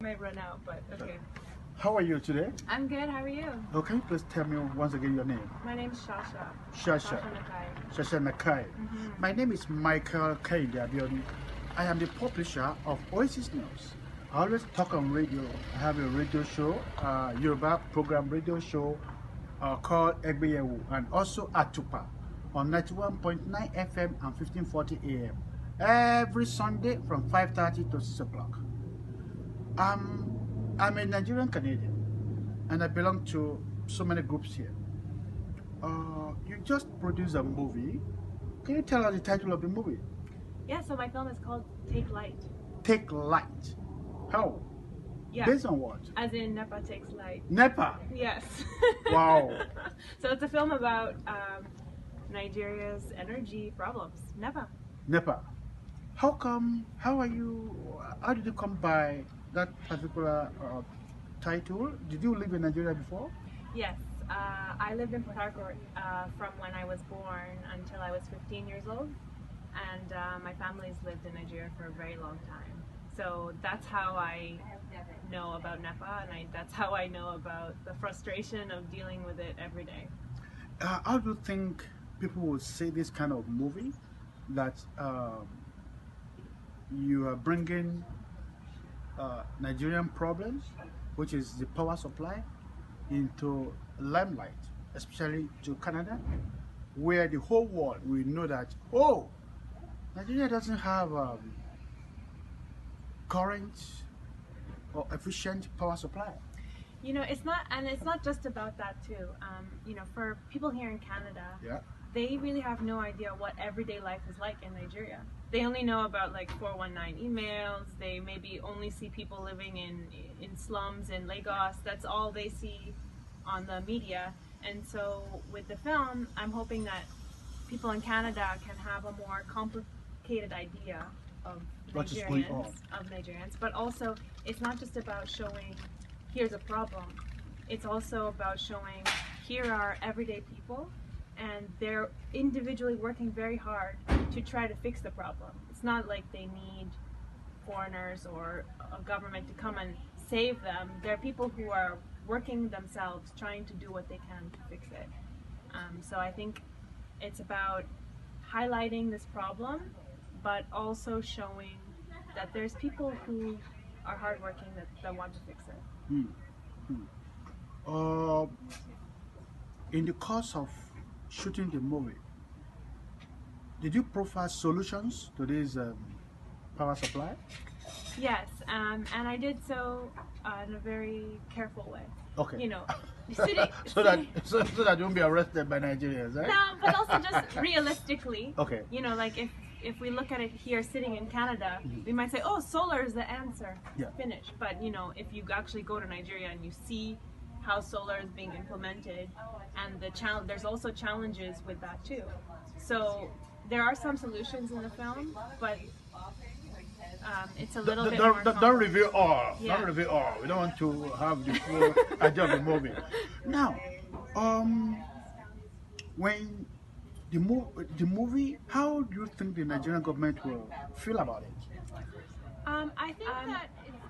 Might run out, but okay. How are you today? I'm good. How are you? Okay, please tell me once again your name. My name's Shasha. Shasha. Nakai. Shasha Nakai. My name is Michael Kaidi. I am the publisher of Oasis News. I always talk on radio. I have a radio show, Yoruba program radio show called Egbeyewu, and also Atupa on 91.9 FM and 1540 AM every Sunday from 5:30 to 6 o'clock. I'm a Nigerian Canadian and I belong to so many groups here. You just produced a movie. Can you tell us the title of the movie? Yeah, so my film is called Take Light. Take Light. How? Yeah. Based on what? As in NEPA takes light. NEPA? Yes. Wow. So it's a film about Nigeria's energy problems. NEPA. NEPA. How did you come by that particular title? Did you live in Nigeria before? Yes. I lived in Port Harcourt from when I was born until I was 15 years old. And my family's lived in Nigeria for a very long time. So that's how I know about NEPA, and that's how I know about the frustration of dealing with it every day. How do you think people would say this kind of movie, that you are bringing Nigerian problems, which is the power supply, into limelight, especially to Canada, where the whole world will know that, oh, Nigeria doesn't have current or efficient power supply. You know, it's not just about that too. You know, for people here in Canada, yeah, they really have no idea what everyday life is like in Nigeria. They only know about like 419 emails. They maybe only see people living in slums in Lagos. That's all they see on the media. And so with the film, I'm hoping that people in Canada can have a more complicated idea of Nigerians. But also, it's not just about showing here's a problem. It's also about showing here are everyday people, and they're individually working very hard to try to fix the problem. It's not like they need foreigners or a government to come and save them. They're people who are working themselves, trying to do what they can to fix it. So I think it's about highlighting this problem, but also showing that there's people who are hardworking that want to fix it. In the course of shooting the movie, did you profile solutions to this power supply? Yes, and I did so in a very careful way. Okay. You know, so that you won't be arrested by Nigerians, right? No, but also just realistically. Okay. You know, like if we look at it here sitting in Canada, we might say, oh, solar is the answer. Yeah. Finish. But you know, if you actually go to Nigeria and you see how solar is being implemented, and there's also challenges with that too. So there are some solutions in the film, but it's a little bit more complex. Don't reveal all. Yeah. Don't reveal all. We don't want to have the full idea of the movie. Now, when the movie, how do you think the Nigerian government will feel about it?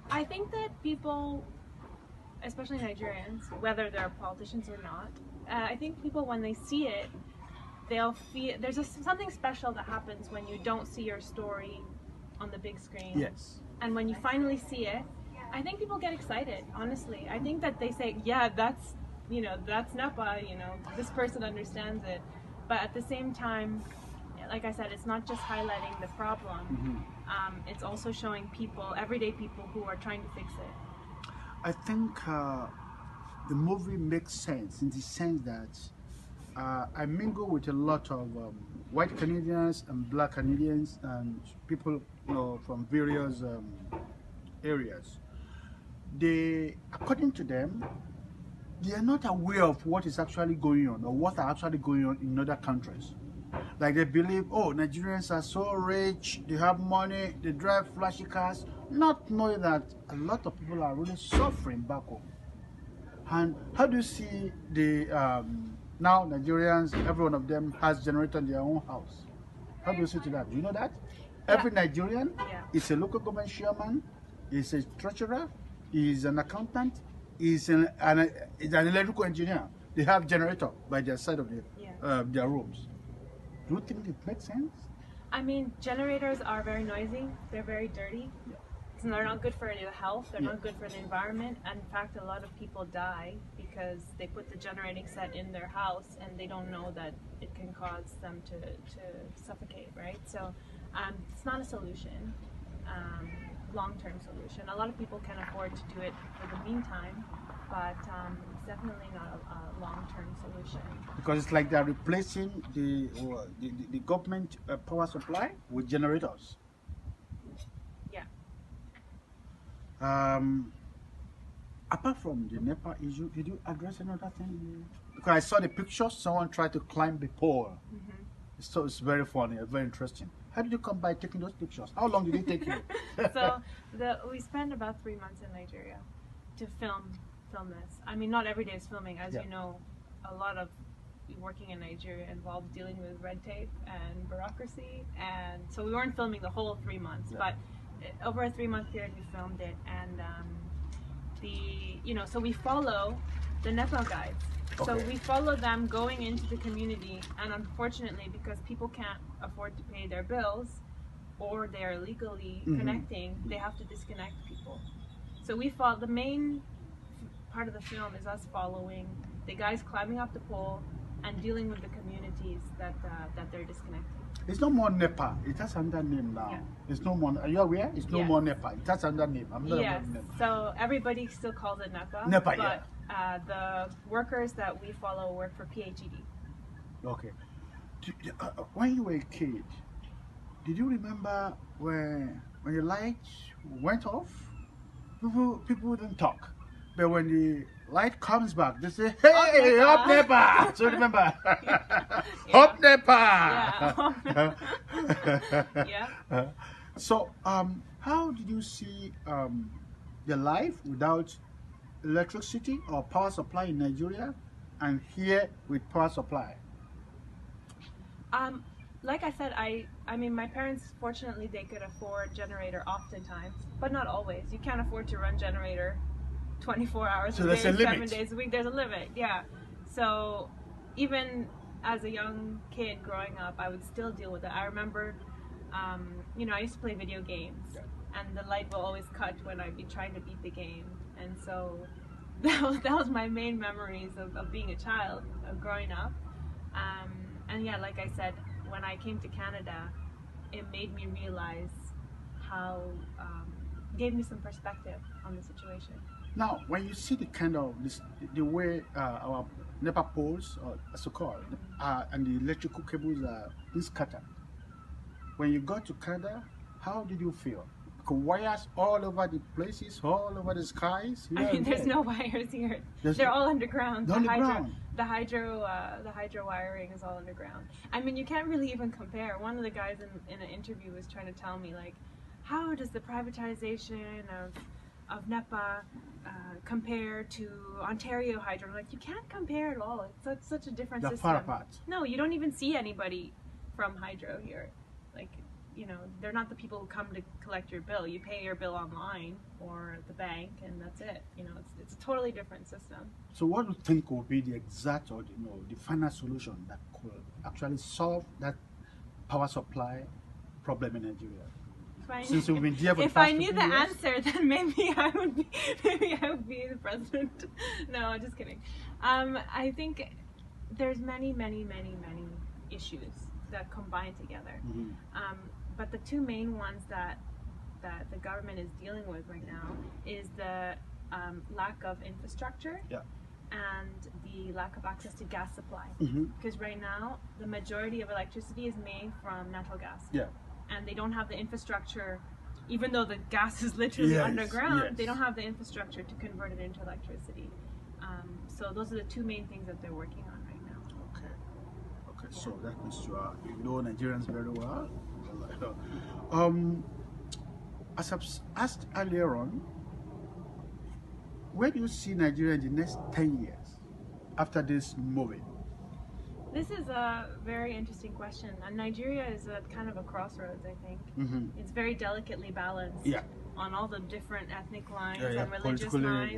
I think that people, especially Nigerians, whether they're politicians or not, I think people, when they see it, they'll feel there's something special that happens when you don't see your story on the big screen. Yes. And when you finally see it, I think people get excited, honestly. I think that they say, yeah, that's NEPA, this person understands it. But at the same time, like I said, it's not just highlighting the problem. It's also showing people, everyday people, who are trying to fix it. I think the movie makes sense in the sense that I mingle with a lot of white Canadians and black Canadians and people from various areas. According to them, they are not aware of what is actually going on or what are actually going on in other countries. Like they believe, oh, Nigerians are so rich, they have money, they drive flashy cars, not knowing that a lot of people are really suffering back home. And how do you see the now Nigerians, every one of them has generated their own house? How do you see to that? You know that? Yeah. Every Nigerian is a local government chairman, is a treasurer, He's an accountant. He's he's an electrical engineer. They have generator by their side of their rooms. Do you think it makes sense? I mean, generators are very noisy. They're very dirty. Yeah. So they're not good for the health. They're Yeah. not good for the environment. And in fact, a lot of people die because they put the generating set in their house and they don't know that it can cause them to suffocate, right? So it's not a solution, long-term solution. A lot of people can afford to do it for the meantime, but it's definitely not a long-term solution. Because it's like they're replacing the government power supply with generators. Yeah. Apart from the NEPA issue, did you address another thing? Because I saw the pictures, someone tried to climb the pole. Mm-hmm. So it's very funny, very interesting. How did you come by taking those pictures? How long did it take you? So we spent about 3 months in Nigeria to film this. I mean, not every day is filming, as you know. A lot of working in Nigeria involves dealing with red tape and bureaucracy, and so we weren't filming the whole 3 months, but over a 3-month period we filmed it, and so we follow the NEPA guides. Okay. So we follow them going into the community, and unfortunately, because people can't afford to pay their bills or they're illegally connecting, they have to disconnect people. So we follow, the main part of the film is us following the guys climbing up the pole and dealing with the communities that they're disconnecting. It's no more NEPA. It has another name now. Yeah. It's no more. Are you aware? It's no more NEPA. It has another name. I'm not aware Yes. of NEPA. So everybody still calls it NEPA. NEPA, but the workers that we follow work for PHED. Okay. When you were a kid, did you remember when the lights went off? People didn't talk. But when the light comes back, they say, "Hey, up NEPA!" So remember, up NEPA! Yeah. So, how did you see the life without electricity or power supply in Nigeria, and here with power supply? Like I said, I mean, my parents, fortunately, they could afford generator oftentimes, but not always. You can't afford to run generator 24 hours a day, 7 days a week. There's a limit, yeah. So even as a young kid growing up, I would still deal with it. I remember, I used to play video games, and the light will always cut when I'd be trying to beat the game. And so that was my main memories of being a child, of growing up. And yeah, like I said, when I came to Canada, it made me realize how, gave me some perspective on the situation. Now, when you see the kind of the way our NEPA poles, or so called, and the electrical cables are scattered, when you got to Canada, how did you feel? Wires all over the places, all over the skies. I mean, there's no wires here. They're all underground. The hydro wiring is all underground. I mean, you can't really even compare. One of the guys in an interview was trying to tell me, like, how does the privatization of NEPA compare to Ontario Hydro? I'm like, you can't compare at all. It's such a different system. They're far apart. No, you don't even see anybody from Hydro here. Like, they're not the people who come to collect your bill. You pay your bill online or at the bank, and that's it. It's a totally different system. So what do you think will be the exact or the final solution that could actually solve that power supply problem in Nigeria? Since we've been here for if I knew the answer, then maybe I would be the president. No, just kidding. I think there's many issues that combine together. But the two main ones that the government is dealing with right now is the lack of infrastructure and the lack of access to gas supply. Because right now, the majority of electricity is made from natural gas. And they don't have the infrastructure, even though the gas is literally underground, they don't have the infrastructure to convert it into electricity. So those are the two main things that they're working on right now. Okay, so that means you know Nigerians very well. As I've asked earlier on, where do you see Nigeria in the next 10 years after this movie? This is a very interesting question. And Nigeria is at kind of a crossroads, I think. It's very delicately balanced on all the different ethnic lines Yeah, and religious politically, lines.